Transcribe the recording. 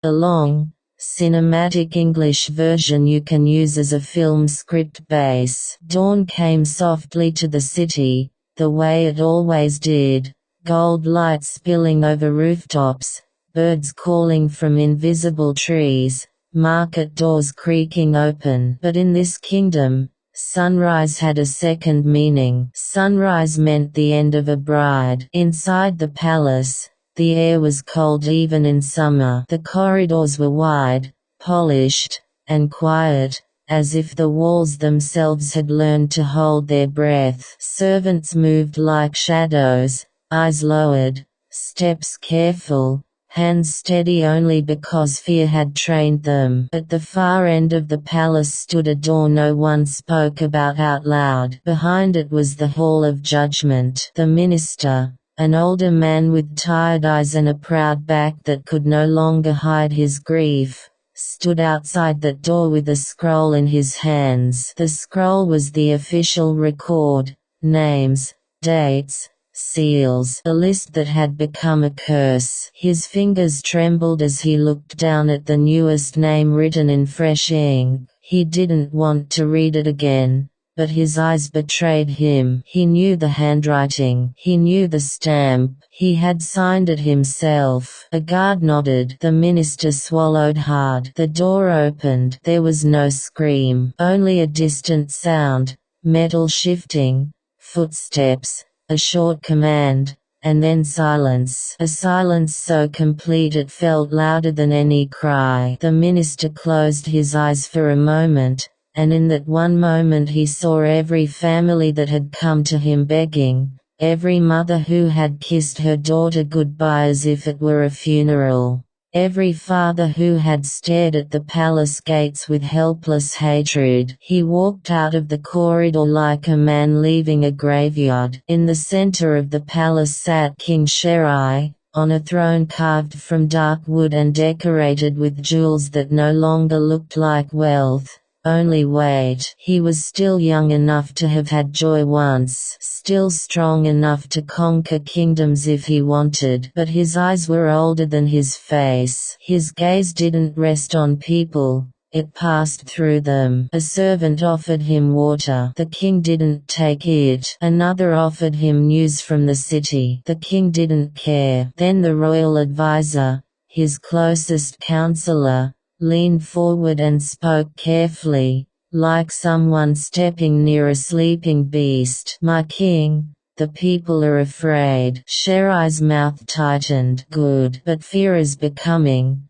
A long, cinematic English version you can use as a film script base. Dawn came softly to the city, the way it always did, gold light spilling over rooftops, birds calling from invisible trees, market doors creaking open. But in this kingdom, sunrise had a second meaning. Sunrise meant the end of a bride. Inside the palace, the air was cold even in summer. The corridors were wide, polished, and quiet, as if the walls themselves had learned to hold their breath. Servants moved like shadows, eyes lowered, steps careful, hands steady only because fear had trained them. At the far end of the palace stood a door no one spoke about out loud. Behind it was the Hall of Judgment. The minister, an older man with tired eyes and a proud back that could no longer hide his grief, stood outside that door with a scroll in his hands. The scroll was the official record, names, dates, seals, a list that had become a curse. His fingers trembled as he looked down at the newest name written in fresh ink. He didn't want to read it again, but his eyes betrayed him. He knew the handwriting. He knew the stamp. He had signed it himself. A guard nodded. The minister swallowed hard. The door opened. There was no scream, only a distant sound, metal shifting, footsteps, a short command, and then silence. A silence so complete it felt louder than any cry. The minister closed his eyes for a moment, and in that one moment he saw every family that had come to him begging, every mother who had kissed her daughter goodbye as if it were a funeral, every father who had stared at the palace gates with helpless hatred. He walked out of the corridor like a man leaving a graveyard. In the center of the palace sat King Sheherazade, on a throne carved from dark wood and decorated with jewels that no longer looked like wealth, only weight. He was still young enough to have had joy once, still strong enough to conquer kingdoms if he wanted, but his eyes were older than his face. His gaze didn't rest on people, it passed through them. A servant offered him water. The king didn't take it. Another offered him news from the city. The king didn't care. Then the royal advisor, his closest counselor, leaned forward and spoke carefully, like someone stepping near a sleeping beast. "My king, the people are afraid." Sheherazade's mouth tightened. "Good. But fear is becoming